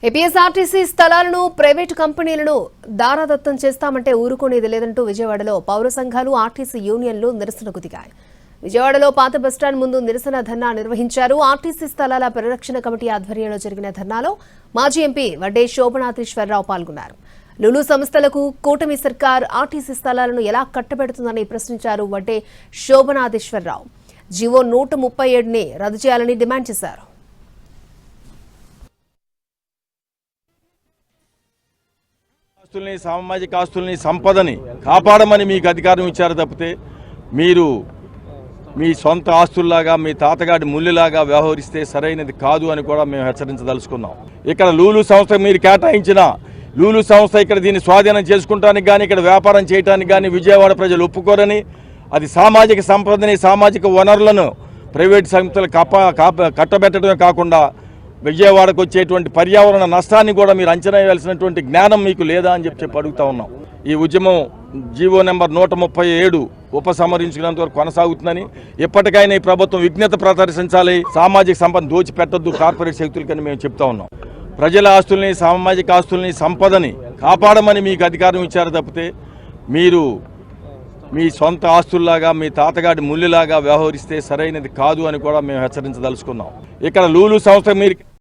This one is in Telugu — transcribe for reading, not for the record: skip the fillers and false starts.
ఏపీఎస్ఆర్టీసీ స్థలాలను ప్రైవేటు కంపెనీలను దారాదత్తం చేస్తామంటే ఊరుకునేది లేదంటూ విజయవాడలో పౌర సంఘాలు ఆర్టీసీ యూనియన్లు నిరసనకు దిగాయి. విజయవాడలో పాత బస్టాండ్ ముందు నిరసన ధర్నా నిర్వహించారు. ఆర్టీసీ స్థలాల పరిరక్షణ కమిటీ ఆధ్వర్యంలో జరిగిన ధర్నాలో మాజీ ఎంపీ వడ్డే శోభనాథేశ్వరరావు పాల్గొన్నారు. లులు సంస్థలకు కూటమి సర్కార్ ఆర్టీసీ స్థలాలను ఎలా కట్టబెడుతుందని ప్రశ్నించారు వడ్డే శోభనాథేశ్వరరావు. జీవో 137ని రద్దు చేయాలని డిమాండ్ చేశారు. సామాజిక ఆస్తుల్ని సంపదని కాపాడమని మీకు అధికారం ఇచ్చారు తప్పితే మీరు మీ సొంత ఆస్తుల్లాగా మీ తాతగాడి ముళ్ళులాగా వ్యవహరిస్తే సరైనది కాదు అని కూడా మేము హెచ్చరించదలుచుకున్నాం. ఇక్కడ లూలు సంస్థ మీరు కేటాయించిన లూలు సంస్థ ఇక్కడ దీన్ని స్వాధీనం చేసుకుంటానికి కానీ ఇక్కడ వ్యాపారం చేయడానికి కానీ విజయవాడ ప్రజలు ఒప్పుకోరని, అది సామాజిక సంపదని సామాజిక వనరులను ప్రైవేట్ సంస్థలు కట్టబెట్టడమే కాకుండా విజయవాడకు వచ్చేటువంటి పర్యావరణ నష్టాన్ని కూడా మీరు అంచనా వేయాల్సినటువంటి జ్ఞానం మీకు లేదా అని చెప్పి అడుగుతా ఉన్నాం. ఈ ఉద్యమం జీవో నెంబర్ 137 ఉపసంహరించుకున్నంత వరకు కొనసాగుతుందని, ఎప్పటికైనా ఈ ప్రభుత్వం విజ్ఞత ప్రదర్శించాలి, సామాజిక సంపద దోచిపెట్టద్దు కార్పొరేట్ శక్తులకని మేము చెప్తా ఉన్నాం. ప్రజల ఆస్తుల్ని సామాజిక ఆస్తుల్ని సంపదని కాపాడమని మీకు అధికారం ఇచ్చారు తప్పితే మీరు మీ సొంత ఆస్తుల్లాగా మీ తాతగాడి ముళ్ళులాగా వ్యవహరిస్తే సరైనది కాదు అని కూడా మేము హెచ్చరించదలుచుకున్నాం. ఇక్కడ లూలు సంస్థ మీరు